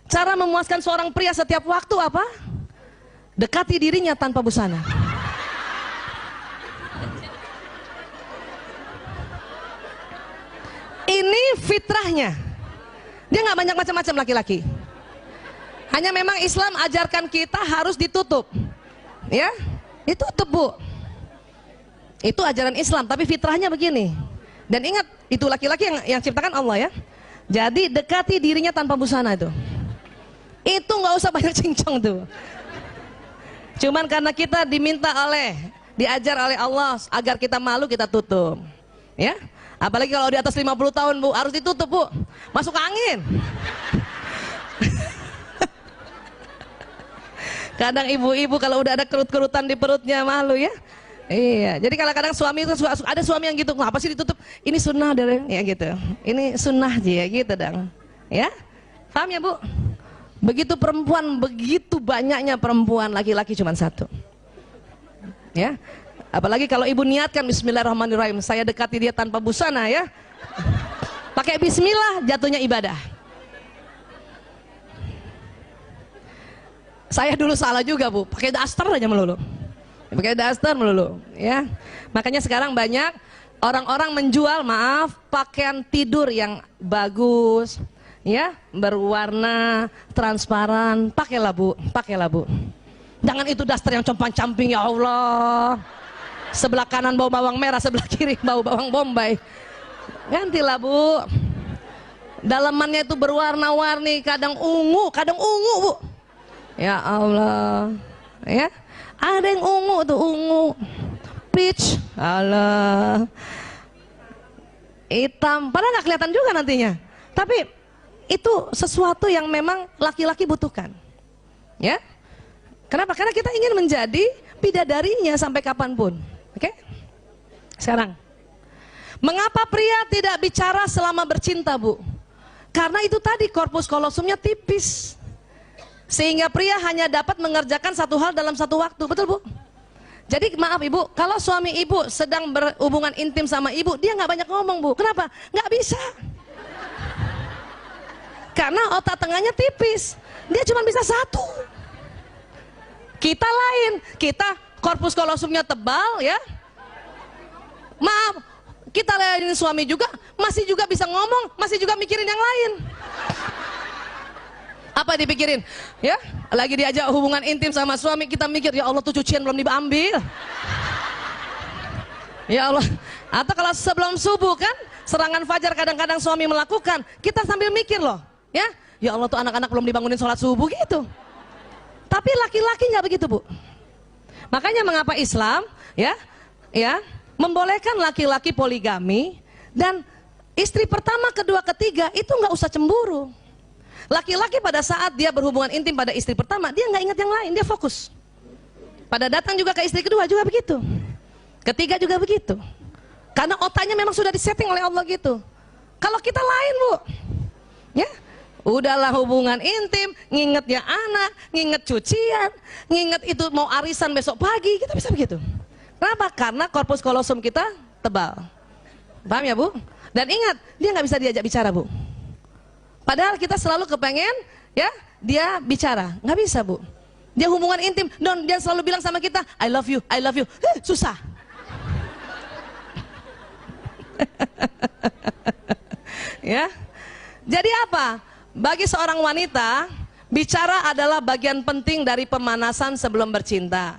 Cara memuaskan seorang pria setiap waktu apa? Dekati dirinya tanpa busana. Ini fitrahnya. Dia nggak banyak macam-macam laki-laki. Hanya memang Islam ajarkan kita harus ditutup. Ya, ditutup, Bu. Itu ajaran Islam, tapi fitrahnya begini. Dan ingat, itu laki-laki yang ciptakan Allah ya. Jadi dekati dirinya tanpa busana itu. Itu nggak usah banyak cincong tuh. Cuman karena kita diajar oleh Allah agar kita malu, kita tutup. Ya. Apalagi kalau di atas 50 tahun, Bu, harus ditutup, Bu. Masuk angin. Kadang ibu-ibu kalau udah ada kerut-kerutan di perutnya malu ya. Iya, jadi kadang-kadang suami itu ada suami yang gitu, kenapa sih ditutup? Ini sunnah dari ya gitu. Ini sunnah aja ya gitu dong. Ya? Paham ya, Bu? Begitu perempuan, begitu banyaknya perempuan, laki-laki cuma satu. Ya? Apalagi kalau ibu niatkan bismillahirrahmanirrahim, saya dekati dia tanpa busana ya. Pakai bismillah, jatuhnya ibadah. Saya dulu salah juga, Bu, pakai daster aja melulu. Pakai daster melulu, ya. Makanya sekarang banyak orang-orang menjual, maaf, pakaian tidur yang bagus, ya, berwarna transparan. Pakailah, Bu, pakailah, Bu. Jangan itu daster yang compang-camping, ya Allah. Sebelah kanan bau bawang merah, sebelah kiri bau bawang bombay. Gantilah, Bu. Dalamannya itu berwarna-warni, kadang ungu, Bu. Ya Allah, ya. Ada yang ungu tuh, ungu, peach, Allah, hitam, padahal nggak kelihatan juga nantinya. Tapi itu sesuatu yang memang laki-laki butuhkan, ya. Kenapa? Karena kita ingin menjadi bidadarinya sampai kapanpun. Oke? Sekarang, mengapa pria tidak bicara selama bercinta, Bu? Karena itu tadi korpus kolosumnya tipis. Sehingga pria hanya dapat mengerjakan satu hal dalam satu waktu, betul, Bu? Jadi maaf Ibu, kalau suami Ibu sedang berhubungan intim sama Ibu, dia nggak banyak ngomong, Bu. Kenapa? Nggak bisa. Karena otak tengahnya tipis, dia cuma bisa satu. Kita lain, kita korpus kolosumnya tebal, ya. Maaf, kita layanin suami juga, masih juga bisa ngomong, masih juga mikirin yang lain. Apa dipikirin? Ya, lagi diajak hubungan intim sama suami, kita mikir, ya Allah tuh cucian belum diambil. Ya Allah. Atau kalau sebelum subuh kan, serangan fajar kadang-kadang suami melakukan, kita sambil mikir loh, ya. Ya Allah tuh anak-anak belum dibangunin sholat subuh gitu. Tapi laki-laki nggak begitu, Bu. Makanya mengapa Islam, ya, membolehkan laki-laki poligami dan istri pertama, kedua, ketiga itu nggak usah cemburu. Laki-laki pada saat dia berhubungan intim pada istri pertama, dia nggak ingat yang lain, dia fokus. Pada datang juga ke istri kedua juga begitu. Ketiga juga begitu. Karena otaknya memang sudah disetting oleh Allah gitu. Kalau kita lain, Bu. Ya, udahlah hubungan intim, nginget ya anak, nginget cucian, nginget itu mau arisan besok pagi, kita bisa begitu. Kenapa? Karena korpus kolosum kita tebal. Paham ya, Bu? Dan ingat, dia nggak bisa diajak bicara, Bu. Padahal kita selalu kepengen, ya, dia bicara, nggak bisa, Bu. Dia hubungan intim, dia selalu bilang sama kita, I love you, susah. Ya, jadi apa? Bagi seorang wanita, bicara adalah bagian penting dari pemanasan sebelum bercinta,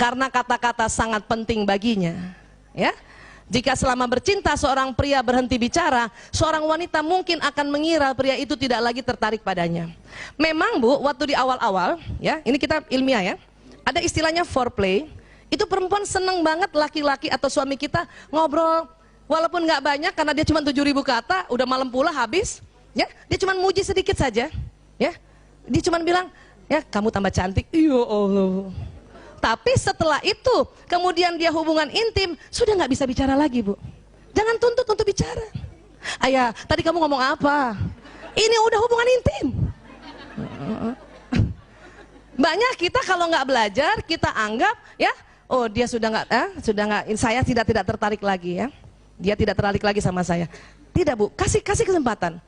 karena kata-kata sangat penting baginya, ya. Jika selama bercinta seorang pria berhenti bicara, seorang wanita mungkin akan mengira pria itu tidak lagi tertarik padanya. Memang, Bu, waktu di awal-awal, ya, ini kita ilmiah ya, ada istilahnya foreplay. Itu perempuan seneng banget laki-laki atau suami kita ngobrol, walaupun nggak banyak karena dia cuma 7.000 kata, udah malam pula habis, ya, dia cuma muji sedikit saja, ya, dia cuma bilang, ya kamu tambah cantik, ya Allah. Tapi setelah itu, kemudian dia hubungan intim, sudah nggak bisa bicara lagi, Bu. Jangan tuntut untuk bicara. Ayah, tadi kamu ngomong apa? Ini udah hubungan intim. Banyak kita kalau nggak belajar, kita anggap, ya, oh dia sudah nggak, saya tidak tertarik lagi, ya. Dia tidak tertarik lagi sama saya. Tidak, Bu, kasih kesempatan.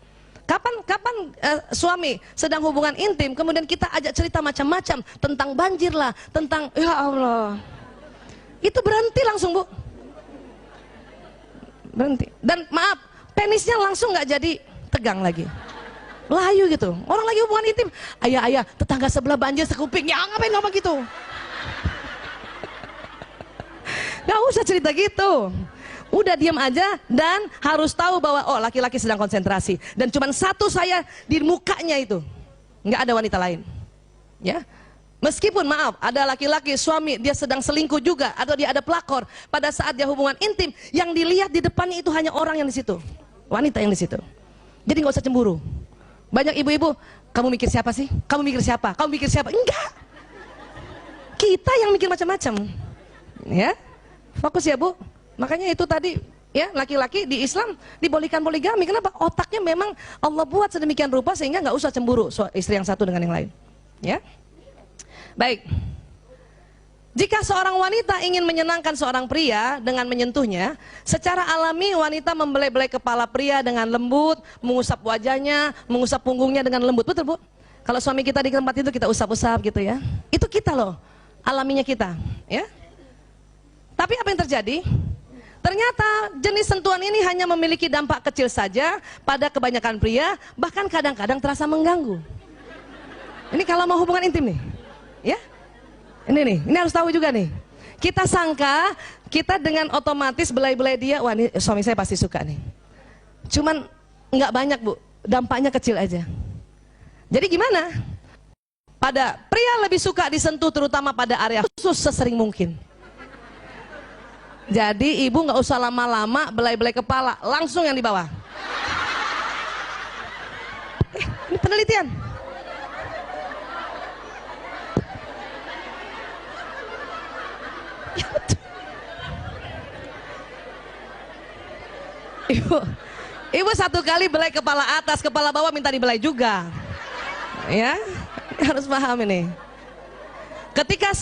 Suami sedang hubungan intim, kemudian kita ajak cerita macam-macam tentang banjir lah, tentang ya Allah. Itu berhenti langsung, Bu. Berhenti. Dan maaf, penisnya langsung nggak jadi tegang lagi. Layu gitu. Orang lagi hubungan intim, ayah, tetangga sebelah banjir sekuping. Ya ngapain ngomong gitu? Gak usah cerita gitu. Udah diam aja dan harus tahu bahwa oh laki-laki sedang konsentrasi dan cuman satu saya di mukanya itu, nggak ada wanita lain, ya. Meskipun maaf ada laki-laki suami dia sedang selingkuh juga atau dia ada pelakor pada saat dia hubungan intim, yang dilihat di depannya itu hanya orang yang di situ, wanita yang di situ. Jadi nggak usah cemburu. Banyak ibu-ibu, kamu mikir siapa sih? Kamu mikir siapa? Kamu mikir siapa? Enggak. Kita yang mikir macam-macam, ya. Fokus ya, Bu. Makanya itu tadi ya, laki-laki di Islam dibolehkan poligami. Kenapa? Otaknya memang Allah buat sedemikian rupa sehingga nggak usah cemburu istri yang satu dengan yang lain. Ya, baik. Jika seorang wanita ingin menyenangkan seorang pria dengan menyentuhnya, secara alami wanita membelai-belai kepala pria dengan lembut, mengusap wajahnya, mengusap punggungnya dengan lembut. Betul, Bu? Kalau suami kita di tempat itu kita usap-usap gitu ya. Itu kita loh, alaminya kita. Ya. Tapi apa yang terjadi? Ternyata jenis sentuhan ini hanya memiliki dampak kecil saja pada kebanyakan pria, bahkan kadang-kadang terasa mengganggu. Ini kalau mau hubungan intim nih, ya. Ini harus tahu juga nih. Kita sangka kita dengan otomatis belai-belai dia, wah ini suami saya pasti suka nih. Cuman nggak banyak, Bu, dampaknya kecil aja. Jadi gimana? Pada pria lebih suka disentuh terutama pada area khusus sesering mungkin. Jadi ibu nggak usah lama-lama belai-belai kepala, langsung yang di bawah. Ini penelitian. Ibu satu kali belai kepala atas, kepala bawah minta dibelai juga. Ya, harus paham ini.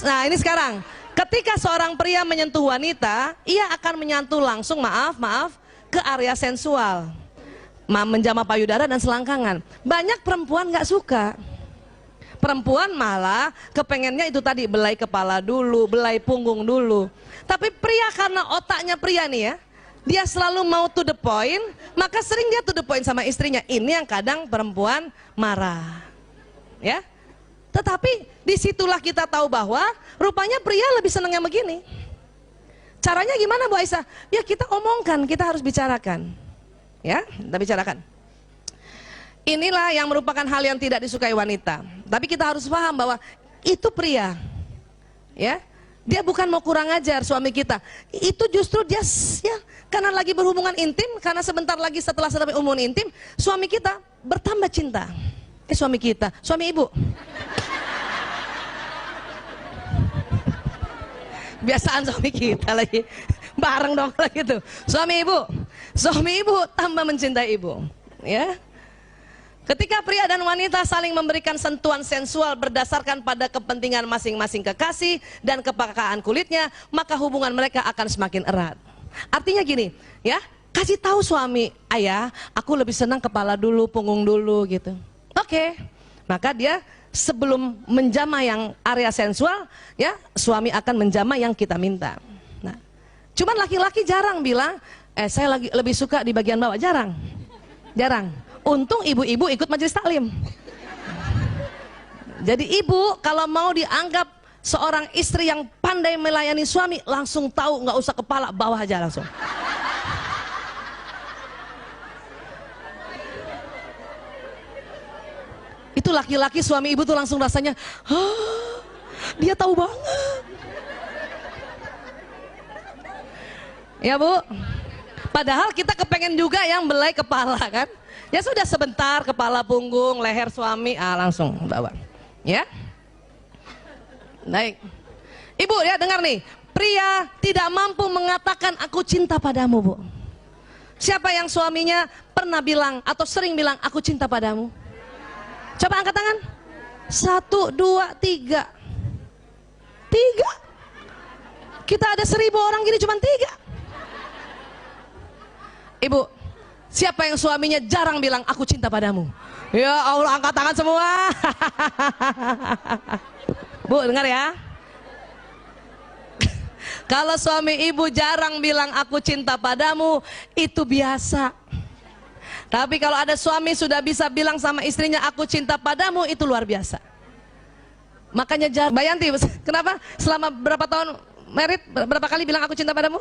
Nah ini sekarang. Ketika seorang pria menyentuh wanita, ia akan menyentuh langsung, maaf, ke area sensual, menjamah payudara dan selangkangan. Banyak perempuan nggak suka. Perempuan malah kepengennya itu tadi, belai kepala dulu, belai punggung dulu. Tapi pria karena otaknya pria nih ya, dia selalu mau to the point, maka sering dia to the point sama istrinya. Ini yang kadang perempuan marah, ya. Tetapi disitulah kita tahu bahwa rupanya pria lebih senang yang begini. Caranya gimana, Bu Aisyah? Ya kita omongkan, kita harus bicarakan. Ya, kita bicarakan. Inilah yang merupakan hal yang tidak disukai wanita. Tapi kita harus paham bahwa itu pria. Ya, dia bukan mau kurang ajar suami kita. Itu justru dia ya, karena lagi berhubungan intim, karena sebentar lagi setelah hubungan intim, suami kita bertambah cinta. Suami kita, suami ibu. Biasaan suami kita lagi bareng dong lagi tuh. Suami ibu tambah mencintai ibu. Ya. Ketika pria dan wanita saling memberikan sentuhan sensual berdasarkan pada kepentingan masing-masing kekasih dan kepekaan kulitnya, maka hubungan mereka akan semakin erat. Artinya gini, ya, kasih tahu suami, ayah, aku lebih senang kepala dulu, punggung dulu gitu. Oke, maka dia sebelum menjamah yang area sensual, ya suami akan menjamah yang kita minta. Nah, cuman laki-laki jarang bilang, saya lebih suka di bagian bawah, jarang. Untung ibu-ibu ikut majelis taklim. Jadi ibu kalau mau dianggap seorang istri yang pandai melayani suami, langsung tahu, nggak usah kepala, bawah aja langsung. Itu laki-laki suami ibu tuh langsung rasanya, dia tahu banget. Ya Bu, padahal kita kepengen juga yang belai kepala kan. Ya sudah sebentar, kepala, punggung, leher suami, langsung bawa. Ya, baik. Ibu ya dengar nih, pria tidak mampu mengatakan aku cinta padamu, Bu. Siapa yang suaminya pernah bilang atau sering bilang aku cinta padamu? Coba angkat tangan. 1, 2, 3. 3. Kita ada 1000 orang gini cuma 3. Ibu, Siapa yang suaminya jarang bilang aku cinta padamu? Ya Allah, angkat tangan semua. Bu, dengar ya. Kalau suami ibu jarang bilang aku cinta padamu, itu biasa. Tapi kalau ada suami sudah bisa bilang sama istrinya aku cinta padamu, itu luar biasa. Makanya Mbak Yanti, kenapa selama berapa tahun married berapa kali bilang aku cinta padamu?